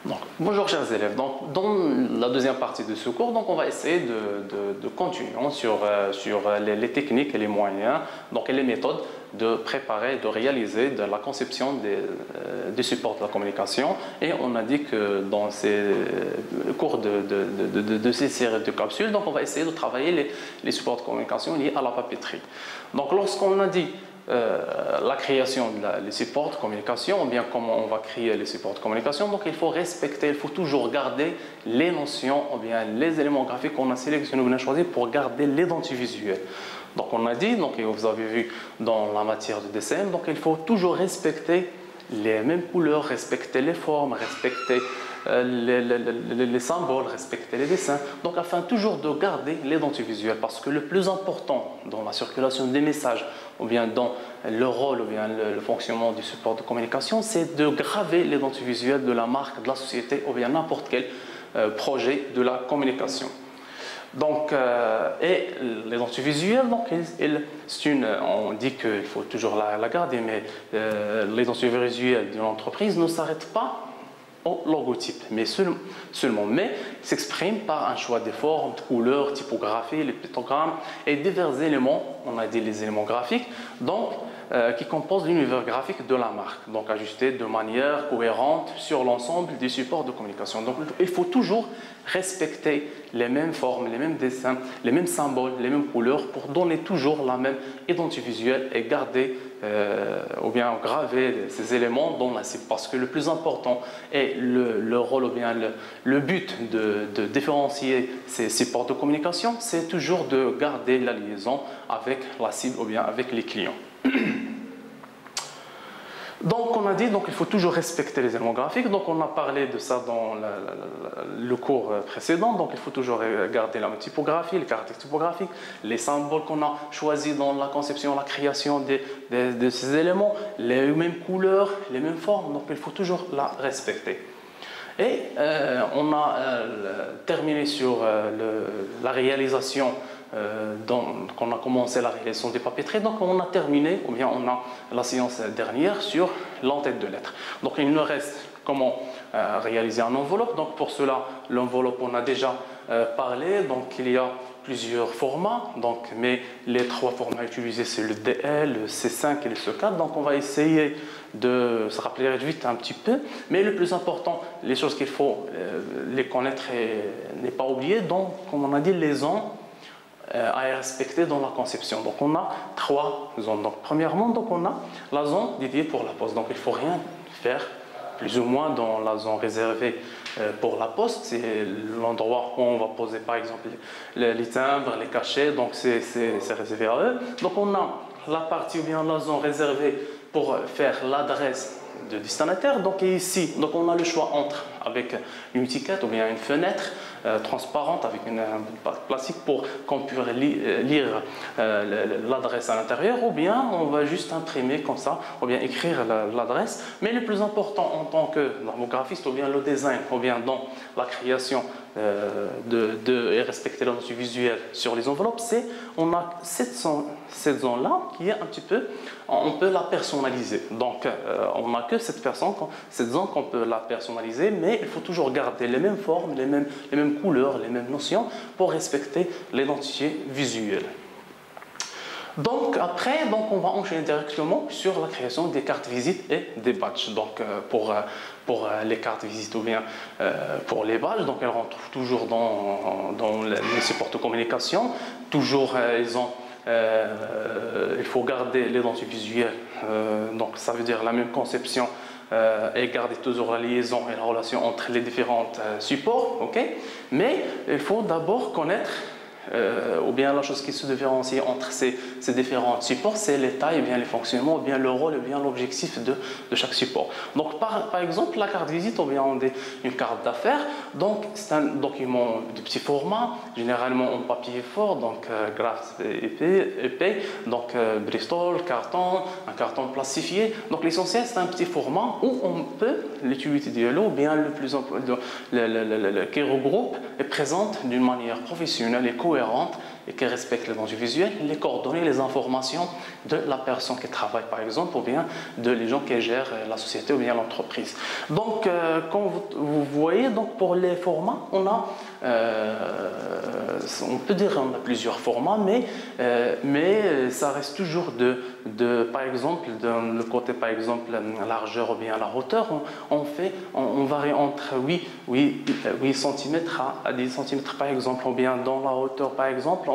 Donc, bonjour chers élèves, donc, dans la deuxième partie de ce cours, donc, on va essayer de continuer sur les techniques et les moyens donc, et les méthodes de préparer, de réaliser de la conception des supports de la communication. Et on a dit que dans ces cours de ces séries de capsules, donc, on va essayer de travailler les supports de communication liés à la papeterie. Donc lorsqu'on a dit la création des supports de communication, ou bien comment on va créer les supports de communication, donc il faut respecter, il faut toujours garder les notions, ou bien les éléments graphiques qu'on a sélectionnés, qu'on a choisis pour garder l'identité visuelle. Donc on a dit, donc, et vous avez vu dans la matière de dessin, donc il faut toujours respecter les mêmes couleurs, respecter les formes, respecter les symboles, respecter les dessins, donc afin toujours de garder l'identité visuelle, parce que le plus important dans la circulation des messages, ou bien dans le rôle, ou bien le fonctionnement du support de communication, c'est de graver l'identité visuelle de la marque, de la société, ou bien n'importe quel projet de la communication. Donc, et l'identité visuelle, donc, on dit qu'il faut toujours la garder, mais l'identité visuelle d'une entreprise ne s'arrête pas au logotype, mais seulement, mais s'exprime par un choix des formes, de couleurs, typographie, les pictogrammes et divers éléments, on a dit les éléments graphiques, donc, qui composent l'univers graphique de la marque, donc ajusté de manière cohérente sur l'ensemble des supports de communication. Donc il faut toujours respecter les mêmes formes, les mêmes dessins, les mêmes symboles, les mêmes couleurs pour donner toujours la même identité visuelle et garder ou bien graver ces éléments dans la cible. Parce que le plus important est le rôle ou bien le but de différencier ces supports de communication, c'est toujours de garder la liaison avec la cible ou bien avec les clients. Donc on a dit qu'il faut toujours respecter les éléments graphiques, donc on a parlé de ça dans le cours précédent, donc il faut toujours garder la typographie, les caractères typographiques, les symboles qu'on a choisis dans la conception, la création de ces éléments, les mêmes couleurs, les mêmes formes, donc il faut toujours la respecter. Et on a terminé sur la réalisation qu'on a commencé la réalisation des papeteries, donc on a terminé, ou bien on a la séance dernière sur l'entête de lettres. Donc il nous reste comment réaliser un enveloppe. Donc pour cela, l'enveloppe on a déjà parlé, donc il y a plusieurs formats, donc, mais les trois formats utilisés c'est le DL, le C5 et le C4, donc on va essayer de se rappeler vite un petit peu, mais le plus important, les choses qu'il faut les connaître et ne pas oublier, donc comme on a dit, les zones à respecter dans la conception. Donc on a trois zones. Donc premièrement, donc on a la zone dédiée pour la poste. Donc il ne faut rien faire plus ou moins dans la zone réservée pour la poste. C'est l'endroit où on va poser par exemple les timbres, les cachets, donc c'est réservé à eux. Donc on a la partie ou bien la zone réservée pour faire l'adresse de destinataire. Donc ici, donc on a le choix entre avec une étiquette ou bien une fenêtre transparente avec une plastique pour qu'on puisse lire l'adresse à l'intérieur, ou bien on va juste imprimer comme ça, ou bien écrire l'adresse. Mais le plus important en tant que graphiste, ou bien le design, ou bien dans la création et respecter l'identité visuelle sur les enveloppes, c'est on a cette zone-là qui est un petit peu, on peut la personnaliser. Donc on n'a que cette zone qu'on peut la personnaliser, mais il faut toujours garder les mêmes formes, les mêmes couleurs, les mêmes notions pour respecter l'identité visuelle. Donc après, on va enchaîner directement sur la création des cartes visites et des badges. Donc pour les cartes visites ou bien pour les badges, donc elles rentrent toujours dans les supports de communication. Toujours il faut garder l'identité visuelle, donc ça veut dire la même conception et garder toujours la liaison et la relation entre les différents supports, mais il faut d'abord connaître ou bien la chose qui se différencie entre ces différents supports, c'est les tailles, bien les fonctionnements, ou bien le rôle, ou bien l'objectif de chaque support. Donc par exemple, la carte visite, ou bien une carte d'affaires, donc c'est un document de petit format, généralement en papier fort, donc graphe épais, donc Bristol, carton, un carton plastifié. Donc l'essentiel, c'est un petit format où on peut l'utilité de l'eau, ou bien qui regroupe et présente d'une manière professionnelle et cohérente et qui respecte l'identité visuelle, les coordonnées, les informations de la personne qui travaille par exemple, ou bien de les gens qui gèrent la société ou bien l'entreprise. Donc, comme vous voyez, donc pour les formats, on peut dire qu'on a plusieurs formats, mais ça reste toujours par exemple, dans le côté par exemple largeur ou bien la hauteur, on varie entre 8 cm à 10 cm par exemple, ou bien dans la hauteur par exemple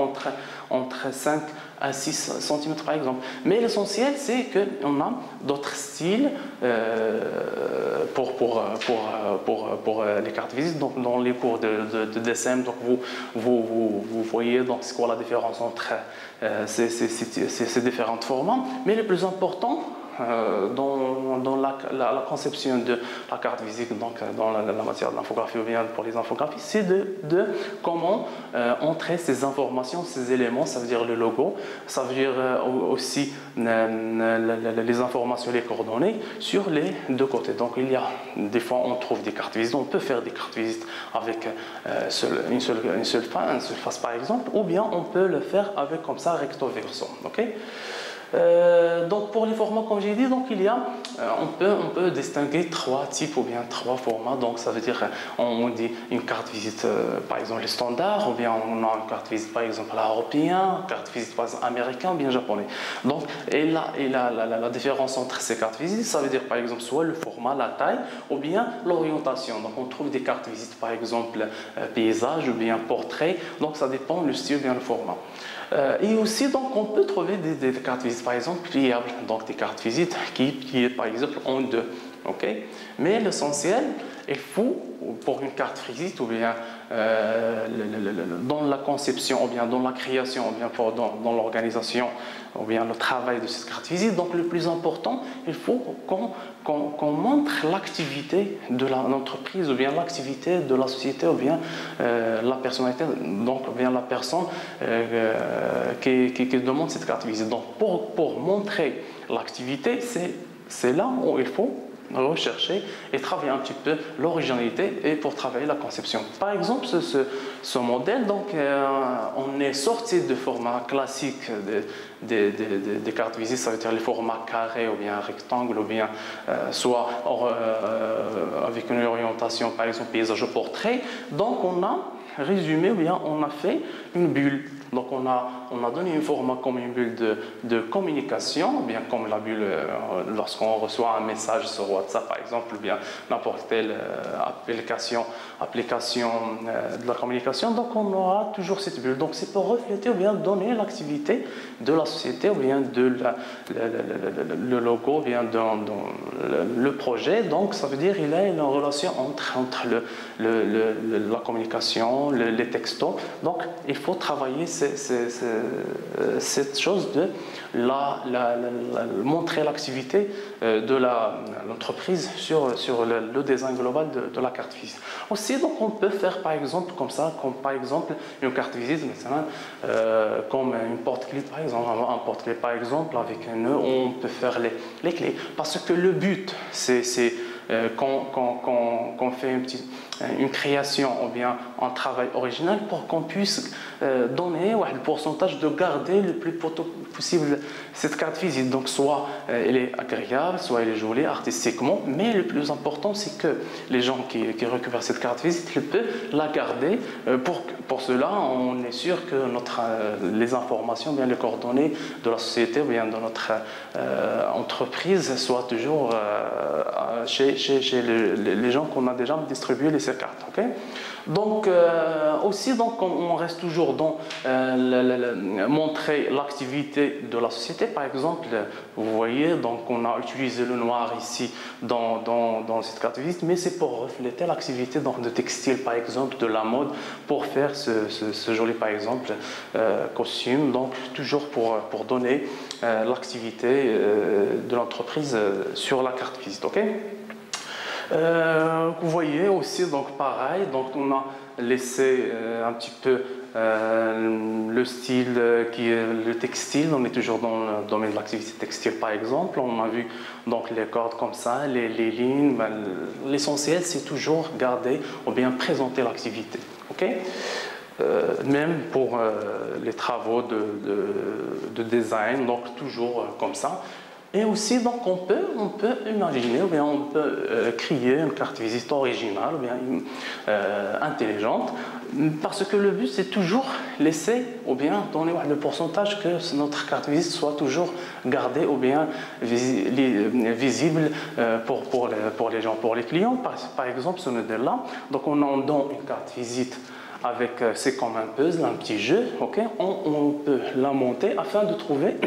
entre 5 à 6 cm par exemple. Mais l'essentiel, c'est qu'on a d'autres styles pour les cartes visites. Donc, dans les cours de dessin, donc vous voyez donc c'est quoi la différence entre ces différents formats. Mais le plus important, dans la conception de la carte visite, donc dans la matière de l'infographie ou bien pour les infographies, c'est de comment entrer ces informations, ces éléments, ça veut dire le logo, ça veut dire aussi les informations, les coordonnées sur les deux côtés. Donc il y a des fois on trouve des cartes visites, on peut faire des cartes visites avec une seule face par exemple, ou bien on peut le faire avec comme ça recto verso. Okay. Donc pour les formats, comme j'ai dit, donc on peut distinguer 3 types ou bien 3 formats. Donc ça veut dire on dit une carte visite par exemple les standards, ou bien on a une carte visite par exemple européenne, une carte visite par exemple américaine ou bien japonais. Donc la différence entre ces cartes visites, ça veut dire par exemple soit le format, la taille ou bien l'orientation. Donc on trouve des cartes visites par exemple paysage ou bien portrait. Donc ça dépend le style ou bien le format. Et aussi, donc, on peut trouver des cartes visites, par exemple, pliables, donc des cartes visites qui est, par exemple, en deux. Okay? Mais l'essentiel, il faut, pour une carte visite, ou bien dans la conception, ou bien dans la création, ou bien dans l'organisation, ou bien le travail de cette carte visite, donc le plus important, il faut qu'on montre l'activité de l'entreprise, ou bien l'activité de la société, ou bien la personnalité, donc ou bien la personne qui demande cette carte visite. Donc pour montrer l'activité, c'est là où il faut rechercher et travailler un petit peu l'originalité et pour travailler la conception. Par exemple, ce modèle, donc, on est sorti de format classique des cartes visites, ça veut dire les formats carrés ou bien rectangle ou bien soit avec une orientation, par exemple, paysage ou portrait. Donc, on a résumé ou bien on a fait une bulle. Donc on a donné un format comme une bulle de communication, bien comme la bulle lorsqu'on reçoit un message sur WhatsApp par exemple, ou bien n'importe quelle application de la communication. Donc on aura toujours cette bulle. Donc c'est pour refléter ou bien donner l'activité de la société ou bien le logo, ou bien dans le projet. Donc ça veut dire qu'il y a une relation entre la communication, les textos. Donc il faut travailler cette chose de montrer l'activité de l'entreprise sur le design global de la carte visite. Aussi, donc, on peut faire par exemple comme ça, comme par exemple une carte visite, comme une porte-clé par exemple, un porte-clé par exemple avec un nœud, on peut faire les clés. Parce que le but, c'est qu'on fait une création ou bien un travail original pour qu'on puisse donner le pourcentage de garder le plus possible cette carte visite. Donc soit elle est agréable, soit elle est jolie artistiquement, mais le plus important c'est que les gens qui récupèrent cette carte visite, ils peuvent la garder. Pour cela, on est sûr que les informations, bien les coordonnées de la société ou bien de notre entreprise soient toujours chez les gens qu'on a déjà distribué ces cartes. Okay? Donc aussi, donc, on reste toujours dans montrer l'activité de la société. Par exemple, vous voyez, donc on a utilisé le noir ici dans cette carte visite, mais c'est pour refléter l'activité de textile, par exemple, de la mode, pour faire ce joli, par exemple, costume. Donc toujours pour donner l'activité de l'entreprise sur la carte visite. Okay? Vous voyez aussi, donc pareil, donc on a laissé un petit peu le style qui est le textile. On est toujours dans le domaine de l'activité textile par exemple. On a vu donc les cordes comme ça, les lignes. L'essentiel c'est toujours garder ou bien présenter l'activité. Okay? même pour les travaux de design, donc toujours comme ça. Et aussi, donc, on peut imaginer, ou bien on peut créer une carte visite originale, ou bien intelligente, parce que le but, c'est toujours laisser, ou bien donner le pourcentage que notre carte visite soit toujours gardée, ou bien visible pour les gens, pour les clients. Par exemple, ce modèle-là, donc on donne une carte visite avec, c'est comme un puzzle, un petit jeu, ok? On peut la monter afin de trouver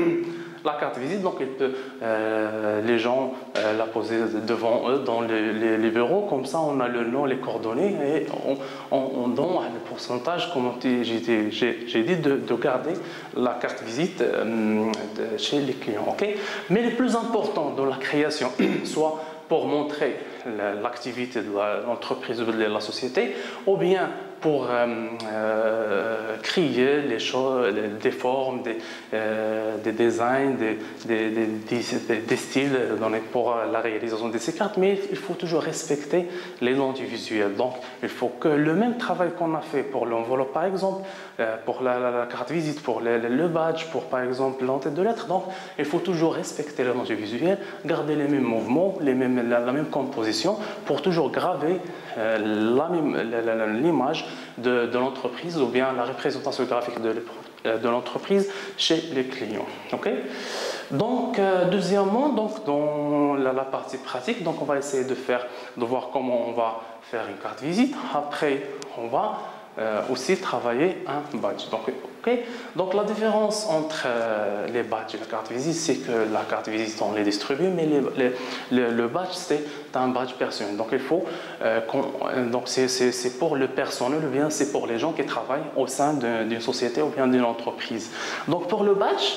la carte visite, donc les gens la poser devant eux dans les bureaux, comme ça on a le nom, les coordonnées et on donne le pourcentage, comme j'ai dit, de garder la carte visite chez les clients. Okay? Mais le plus important dans la création, soit pour montrer l'activité de l'entreprise ou de la société, ou bien pour créer les choses, des formes, des designs, des styles pour la réalisation de ces cartes, mais il faut toujours respecter l'identité visuelle. Donc, il faut que le même travail qu'on a fait pour l'enveloppe, par exemple, pour la carte visite, pour le badge, pour, par exemple, l'entête de lettres, donc, il faut toujours respecter l'identité visuelle, garder les mêmes mouvements, la même composition, pour toujours graver l'image de l'entreprise ou bien la représentation graphique de l'entreprise chez les clients. Okay? Donc, deuxièmement, donc, dans la partie pratique, donc on va essayer de voir comment on va faire une carte visite. Après, on va aussi travailler un badge. Donc, okay? Donc la différence entre les badges et la carte visite, c'est que la carte visite, on les distribue, mais le badge, c'est un badge personnel. Donc il faut donc c'est pour le personnel ou bien c'est pour les gens qui travaillent au sein d'une société ou bien d'une entreprise. Donc pour le badge,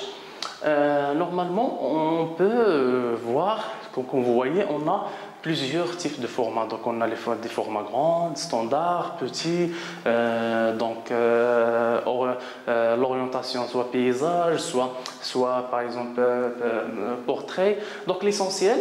normalement, on peut voir, comme vous voyez, on a plusieurs types de formats. Donc, on a des formats grands, standards, petits. L'orientation soit paysage, soit par exemple portrait. Donc, l'essentiel,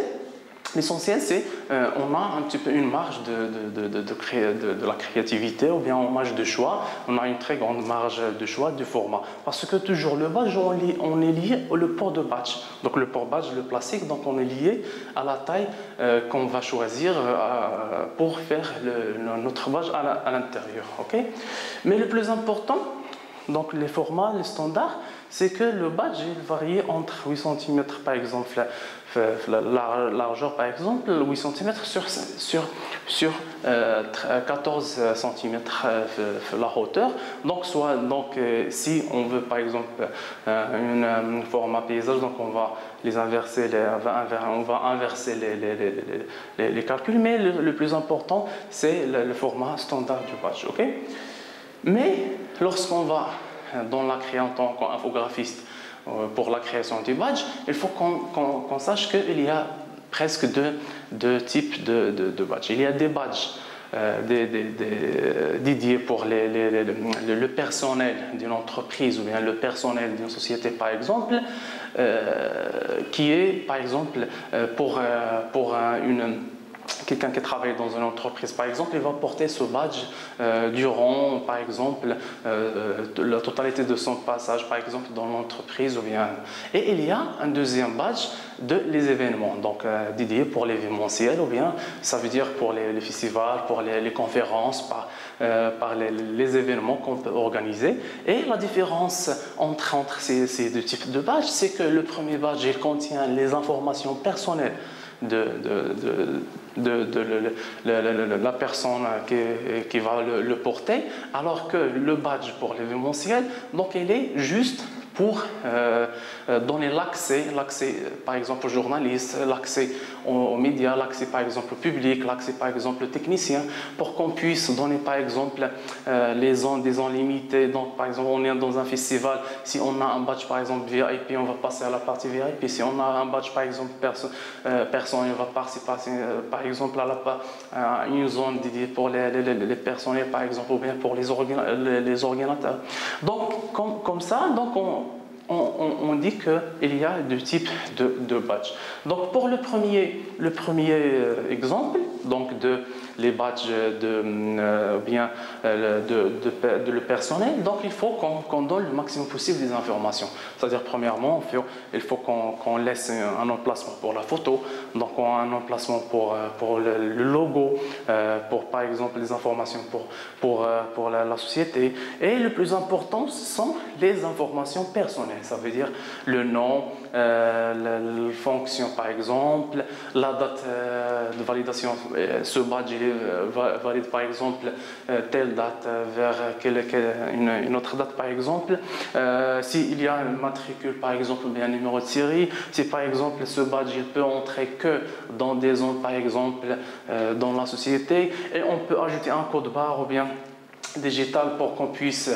c'est on a un petit peu une marge de la créativité ou bien une marge de choix. On a une très grande marge de choix du format. Parce que toujours le badge, on est lié au port de badge. Donc le port badge, le plastique, donc on est lié à la taille qu'on va choisir pour faire notre badge à l'intérieur. Okay? Mais le plus important, donc les formats, les standards, c'est que le badge il varie entre 8 cm par exemple, la largeur par exemple, 8 cm sur 14 cm la hauteur. Donc, si on veut par exemple un format paysage, donc on va les inverser, on va inverser les calculs, mais le plus important c'est le format standard du badge. Okay? Mais lorsqu'on va dans la création en tant qu'infographiste pour la création du badge, il faut qu'on sache qu'il y a presque deux types de badges. Il y a des badges dédiés pour le personnel d'une entreprise ou bien le personnel d'une société par exemple, qui est par exemple pour quelqu'un qui travaille dans une entreprise, par exemple, il va porter ce badge durant, par exemple, la totalité de son passage, par exemple, dans l'entreprise. Et il y a un deuxième badge les événements, donc dédié pour l'événementiel, ou bien ça veut dire pour les festivals, pour les conférences, par les événements qu'on peut organiser. Et la différence entre ces deux types de badges, c'est que le premier badge, il contient les informations personnelles de la personne qui va le porter, alors que le badge pour l'événementiel, donc il est juste pour donner l'accès par exemple aux journalistes, l'accès aux médias, l'accès par exemple au public, l'accès par exemple aux techniciens, pour qu'on puisse donner par exemple des zones limitées. Donc par exemple on est dans un festival, si on a un badge par exemple VIP, on va passer à la partie VIP. Si on a un badge par exemple personne, on va passer par exemple à une zone dédiée pour les personnels par exemple, ou bien pour les ordinateurs. Donc comme ça, donc on dit qu'il y a deux types de badges. Donc pour le premier exemple, donc les badges de le personnel. Donc il faut qu'on donne le maximum possible des informations. C'est-à-dire, premièrement, il faut qu'on laisse un emplacement pour la photo, donc un emplacement pour le logo, pour par exemple les informations pour la société. Et le plus important, ce sont les informations personnelles. Ça veut dire le nom, la fonction par exemple, la date de validation. Ce badge valide par exemple telle date vers une autre date par exemple. S'il y a un matricule par exemple, ou bien un numéro de série, si par exemple ce badge il peut entrer que dans des zones par exemple dans la société, et on peut ajouter un code barre ou bien digital pour qu'on puisse,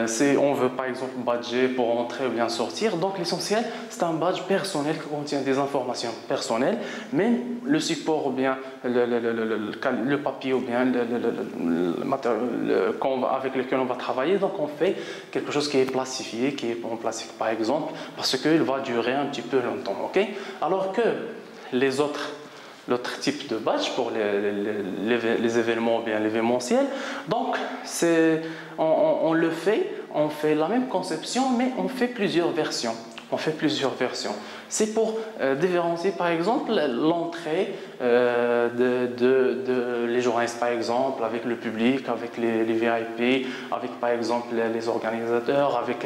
si on veut par exemple badger pour entrer ou bien sortir. Donc l'essentiel, c'est un badge personnel qui contient des informations personnelles, mais le support ou bien le papier ou bien le matériel avec lequel on va travailler, donc on fait quelque chose qui est plastifié, qui est en plastique par exemple, parce qu'il va durer un petit peu longtemps, ok? Alors que l'autre type de badge pour les événements ou bien l'événementiel. Donc, on fait la même conception, mais on fait plusieurs versions. C'est pour différencier, par exemple, l'entrée les journalistes, par exemple, avec le public, avec les VIP, avec, par exemple, les organisateurs, avec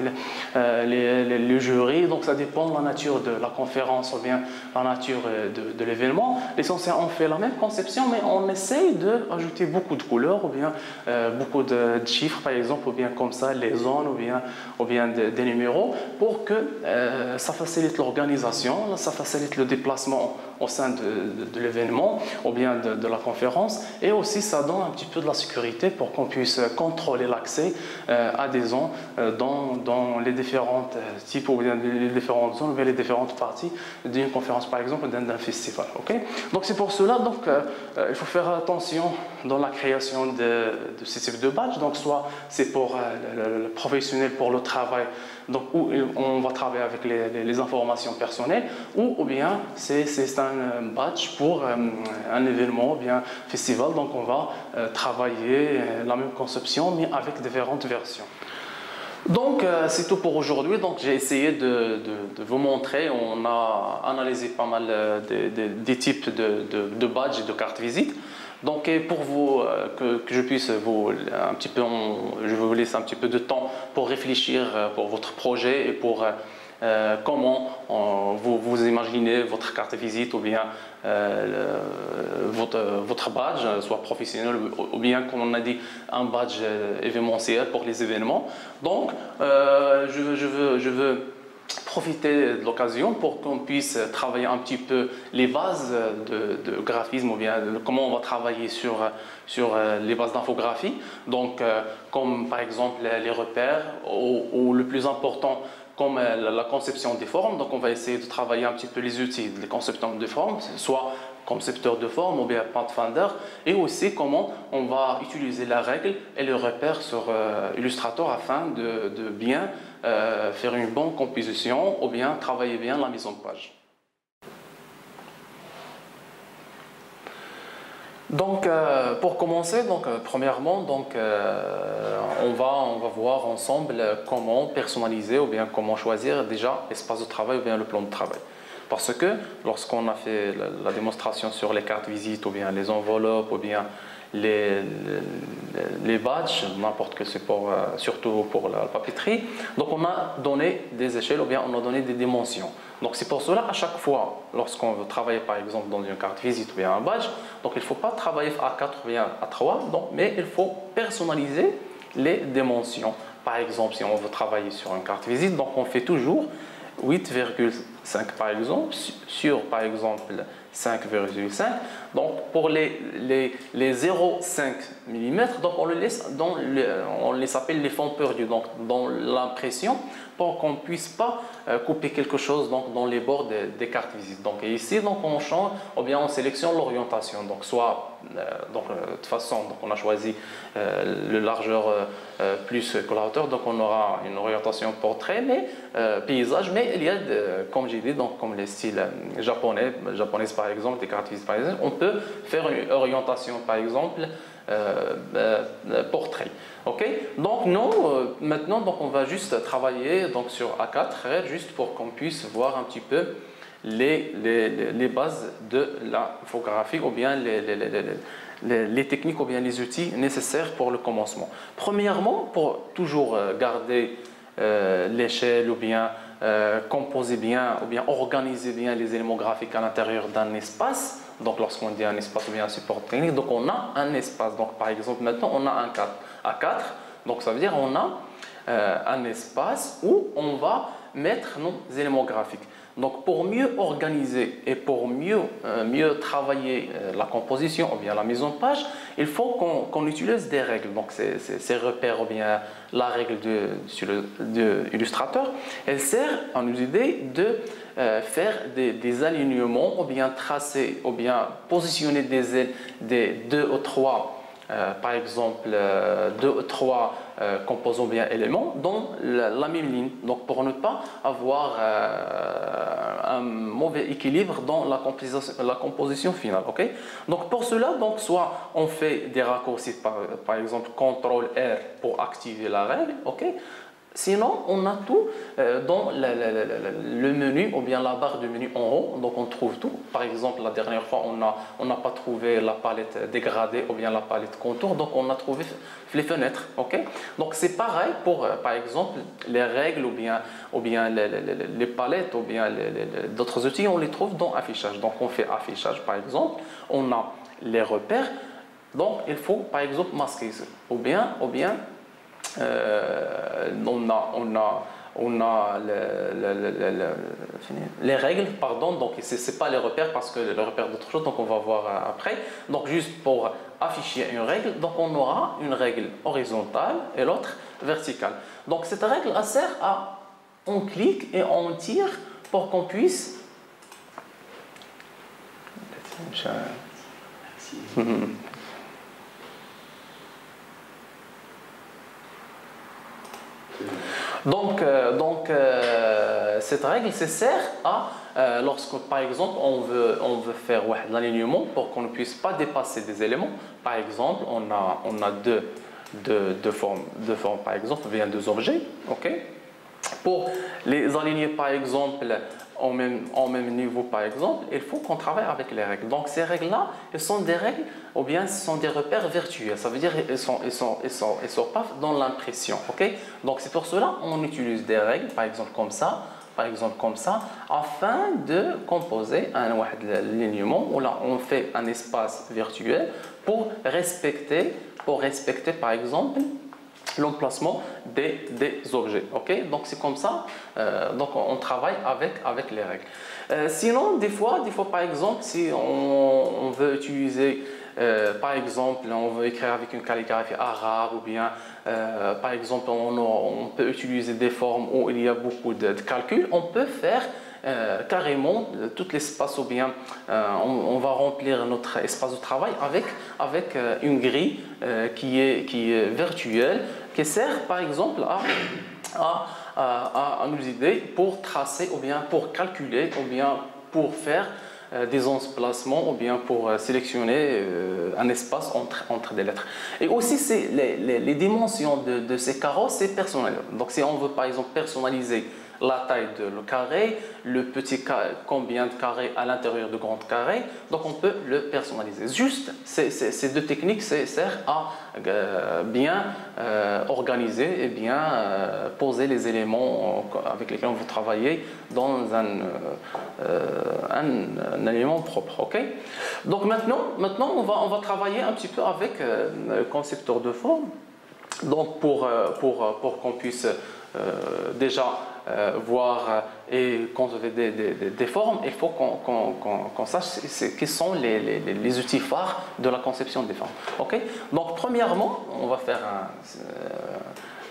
le jury. Donc, ça dépend de la nature de la conférence ou bien la nature de l'événement. L'essentiel, on fait la même conception, mais on essaye d'ajouter beaucoup de couleurs ou bien beaucoup de chiffres, par exemple, ou bien comme ça, les zones ou bien des numéros, pour que ça facilite l'organisation, ça facilite le déplacement au sein de l'événement ou bien de la conférence, et aussi ça donne un petit peu de la sécurité pour qu'on puisse contrôler l'accès à des zones dans les différentes types ou bien les différentes zones ou bien les différentes parties d'une conférence par exemple d'un festival. Okay? Donc c'est pour cela il faut faire attention dans la création de ces types de badges. Donc soit c'est pour le professionnel pour le travail, donc où on va travailler avec les informations personnelles, ou bien c'est un badge pour un événement ou bien festival. Donc on va travailler la même conception mais avec différentes versions. Donc c'est tout pour aujourd'hui. Donc j'ai essayé de vous montrer. On a analysé pas mal des types de badges et de cartes visite. Donc pour vous que je puisse je vais vous laisser un petit peu de temps pour réfléchir pour votre projet et pour comment vous imaginez votre carte visite ou bien votre badge, soit professionnel ou bien, comme on a dit, un badge événementiel pour les événements. Donc je veux profiter de l'occasion pour qu'on puisse travailler un petit peu les bases de graphisme ou bien comment on va travailler sur les bases d'infographie. Donc comme par exemple les repères ou le plus important comme la conception des formes. Donc on va essayer de travailler un petit peu les outils des concepteurs de formes, soit concepteur de forme ou bien Pathfinder, et aussi comment on va utiliser la règle et le repère sur Illustrator afin de bien faire une bonne composition ou bien travailler bien la mise en page. Donc pour commencer, premièrement, on va voir ensemble comment personnaliser ou bien comment choisir déjà l'espace de travail ou bien le plan de travail. Parce que lorsqu'on a fait la démonstration sur les cartes visites ou bien les enveloppes ou bien les badges, n'importe quel support, surtout pour la papeterie, donc on a donné des échelles ou bien on a donné des dimensions. Donc c'est pour cela, à chaque fois, lorsqu'on veut travailler par exemple dans une carte visite ou bien un badge, donc il ne faut pas travailler à 4 ou bien à 3, mais il faut personnaliser les dimensions. Par exemple, si on veut travailler sur une carte visite, donc on fait toujours 8,5 par exemple, sur par exemple 5,5. Donc pour les 0,5 mm, donc on les appelle les fonds perdus, donc dans l'impression, pour qu'on ne puisse pas couper quelque chose donc, dans les bords des cartes visites. Donc et ici, donc, on change, ou bien on sélectionne l'orientation. Donc soit, de toute façon, donc, on a choisi le largeur plus que la hauteur, donc on aura une orientation portrait, mais paysage. Mais il y a, comme j'ai j'ai dit, donc comme les styles japonaises par exemple, des cartes visites par exemple, on peut faire une orientation par exemple portrait. Ok, donc nous maintenant donc on va juste travailler donc sur A4 juste pour qu'on puisse voir un petit peu les bases de l'infographie ou bien les techniques ou bien les outils nécessaires pour le commencement. Premièrement, pour toujours garder l'échelle ou bien composer bien ou bien organiser bien les éléments graphiques à l'intérieur d'un espace. Donc lorsqu'on dit un espace ou bien un support technique, donc on a un espace. Donc par exemple maintenant on a un A4, donc ça veut dire on a un espace où on va mettre nos éléments graphiques. Donc pour mieux organiser et pour mieux travailler la composition ou bien la mise en page, il faut qu'on utilise des règles. Donc ces repères ou bien la règle de Illustrator, elle sert à nous aider de faire des alignements ou bien tracer ou bien positionner des deux ou trois par exemple, deux ou trois composants bien éléments dans la même ligne. Donc, pour ne pas avoir un mauvais équilibre dans la composition finale. Okay? Donc, pour cela, donc, soit on fait des raccourcis, par exemple, CTRL-R pour activer la règle. Okay? Sinon, on a tout dans le menu ou bien la barre de menu en haut. Donc, on trouve tout. Par exemple, la dernière fois, on n'a pas trouvé la palette dégradée ou bien la palette contour. Donc, on a trouvé les fenêtres. Okay? Donc, c'est pareil pour, par exemple, les règles ou bien les palettes ou bien d'autres outils. On les trouve dans affichage. Donc, on fait affichage, par exemple. On a les repères. Donc, il faut, par exemple, masquer ça. Ou bien on a les règles, pardon, donc ce n'est pas les repères parce que le repère d'autre chose, donc on va voir après. Donc juste pour afficher une règle, donc on aura une règle horizontale et l'autre verticale. Donc cette règle elle sert à, on clique et on tire pour qu'on puisse... Donc, cette règle sert à, lorsque par exemple on veut faire l'alignement pour qu'on ne puisse pas dépasser des éléments. Par exemple, on a deux formes par exemple, via deux objets. Okay? Pour les aligner par exemple au même niveau par exemple, il faut qu'on travaille avec les règles. Donc ces règles-là, elles sont des règles ou bien ce sont des repères virtuels. Ça veut dire qu'elles ne sont pas dans l'impression. Okay? Donc c'est pour cela qu'on utilise des règles, par exemple comme ça, afin de composer un alignement où là on fait un espace virtuel pour respecter par exemple l'emplacement des objets. Okay? Donc c'est comme ça, donc on travaille avec les règles. Sinon, des fois par exemple, si on veut utiliser, par exemple, on veut écrire avec une calligraphie arabe ou bien, par exemple, on peut utiliser des formes où il y a beaucoup de calculs, on peut faire carrément tout l'espace ou bien on va remplir notre espace de travail avec une grille qui est virtuelle, qui sert par exemple à nous aider pour tracer ou bien pour calculer ou bien pour faire des emplacements ou bien pour sélectionner un espace entre des lettres. Et aussi, les dimensions de ces carreaux, c'est personnel. Donc, si on veut par exemple personnaliser la taille de le carré, le petit carré, combien de carrés à l'intérieur de grand carré, donc on peut le personnaliser. Juste, ces deux techniques servent à bien organiser et bien poser les éléments avec lesquels on veut travailler dans un élément propre. Okay? Donc maintenant on va travailler un petit peu avec le concepteur de forme. Donc pour qu'on puisse déjà voir et concevoir des formes, il faut qu'on sache quels sont les outils phares de la conception des formes. Okay? Donc premièrement, on va faire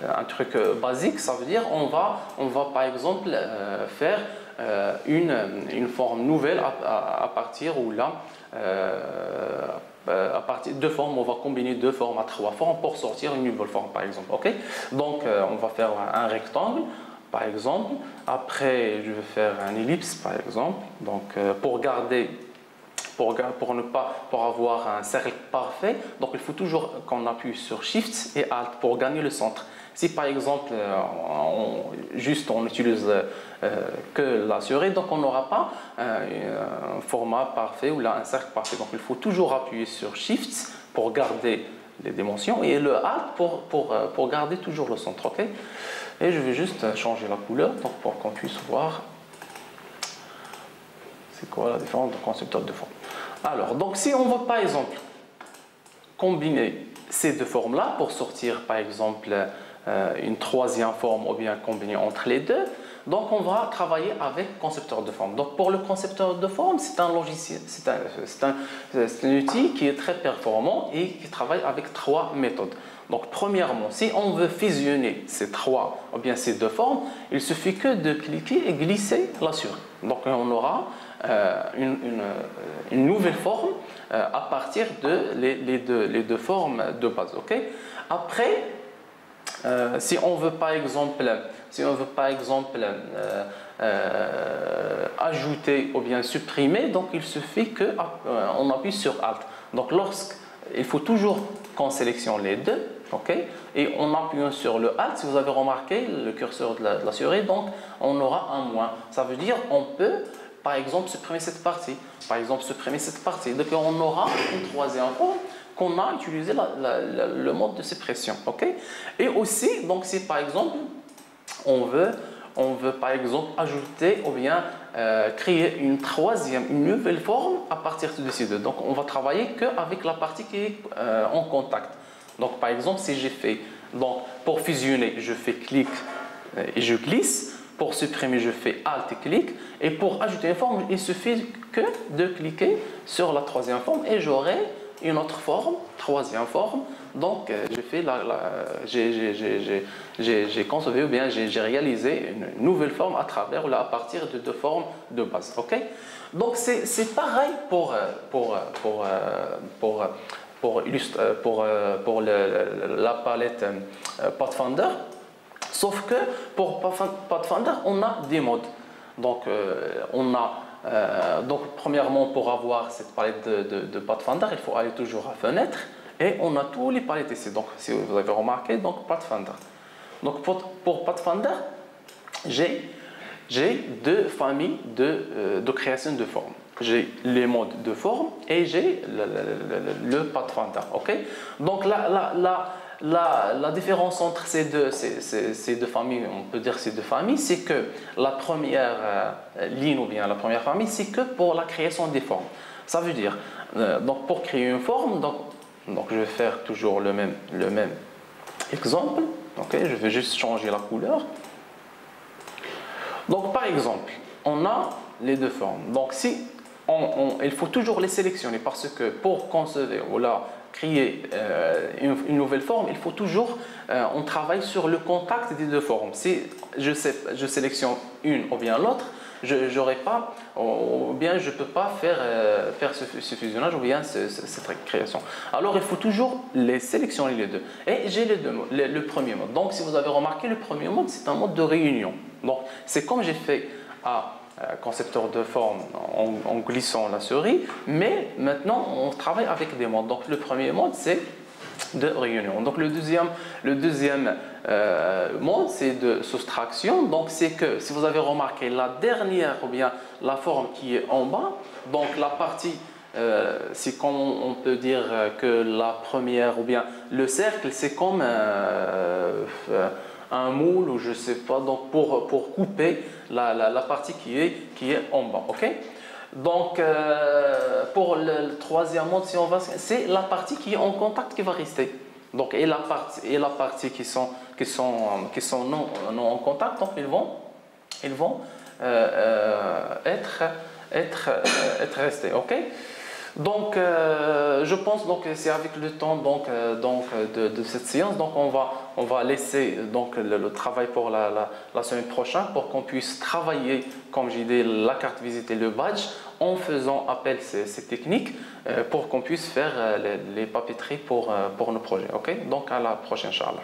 un truc basique, ça veut dire on va par exemple faire une forme nouvelle à partir où là à partir de deux formes, on va combiner deux formes à trois formes pour sortir une nouvelle forme par exemple. Okay? Donc on va faire un rectangle par exemple. Après, je vais faire un ellipse, par exemple. Donc, pour garder, pour avoir un cercle parfait, donc il faut toujours qu'on appuie sur Shift et Alt pour gagner le centre. Si par exemple, on utilise que la souris, donc on n'aura pas un format parfait ou là un cercle parfait. Donc il faut toujours appuyer sur Shift pour garder les dimensions et le Alt pour garder toujours le centre. Okay, et je vais juste changer la couleur donc pour qu'on puisse voir c'est quoi la différence de concepteur de forme. Alors, donc si on veut par exemple combiner ces deux formes-là pour sortir par exemple une troisième forme ou bien combiner entre les deux, donc on va travailler avec concepteur de forme. Donc pour le concepteur de forme, c'est un logiciel, c'est un outil qui est très performant et qui travaille avec 3 méthodes. Donc premièrement, si on veut fusionner ces 3 ou bien ces deux formes, il suffit que de cliquer et glisser la souris. Donc on aura une nouvelle forme à partir de les deux formes de base. Okay? Après, si on veut par exemple, ajouter ou bien supprimer, donc il suffit qu'on appuie sur Alt. Donc il faut toujours qu'on sélectionne les deux, okay? Et en appuyant sur le Alt, si vous avez remarqué le curseur de la souris, donc on aura un moins. Ça veut dire on peut par exemple supprimer cette partie, donc on aura une troisième forme qu'on a utilisé le mode de suppression. Okay? Et aussi, donc si par exemple on veut par exemple ajouter ou bien créer une nouvelle forme à partir de ces deux. Donc on va travailler qu'avec la partie qui est en contact. Donc par exemple si j'ai fait, donc pour fusionner je fais clic et je glisse, pour supprimer je fais Alt et clic, et pour ajouter une forme il suffit que de cliquer sur la troisième forme et j'aurai une autre forme, troisième forme. Donc j'ai conçu ou bien j'ai réalisé une nouvelle forme à partir de deux formes de base. Okay? Donc c'est pareil pour la palette Pathfinder, sauf que pour Pathfinder on a des modes. Donc donc premièrement, pour avoir cette palette de Pathfinder, il faut aller toujours à Fenêtre et on a tous les palettes ici. Donc si vous avez remarqué, donc Pathfinder. Donc pour Pathfinder, j'ai deux familles de création de formes. J'ai les modes de forme et j'ai le Pathfinder. Okay? Donc la différence entre ces deux familles, on peut dire ces deux familles, c'est que la première ligne ou bien la première famille, c'est que pour la création des formes. Ça veut dire, donc pour créer une forme, donc je vais faire toujours le même exemple. Okay, je vais juste changer la couleur. Donc par exemple, on a les deux formes. Donc si il faut toujours les sélectionner parce que pour concevoir ou là créer une nouvelle forme, il faut toujours on travaille sur le contact des deux formes. Si je sélectionne une ou bien l'autre, j'aurai pas ou bien je peux pas faire ce fusionnage ou bien cette création. Alors il faut toujours les sélectionner les deux. Et j'ai le premier mode. Donc si vous avez remarqué, le premier mode c'est un mode de réunion. Donc c'est comme j'ai fait à concepteur de forme en glissant la souris, mais maintenant on travaille avec des modes. Donc le premier mode c'est de réunion. Donc le deuxième mode c'est de soustraction. Donc c'est que si vous avez remarqué la dernière ou bien la forme qui est en bas, donc la partie c'est comme on peut dire que la première ou bien le cercle c'est comme un moule ou je sais pas, donc pour couper la partie qui est en bas. Okay? Donc pour le troisième mode, si on va, c'est la partie qui est en contact qui va rester. Donc et la partie qui sont non en contact, donc ils vont être restés. Okay? Donc, je pense donc c'est avec le temps de cette séance, donc on va laisser donc le travail pour la semaine prochaine pour qu'on puisse travailler, comme j'ai dit, la carte visite et le badge en faisant appel à ces techniques pour qu'on puisse faire les papeteries pour nos projets. Ok? Donc à la prochaine, Inch'Allah.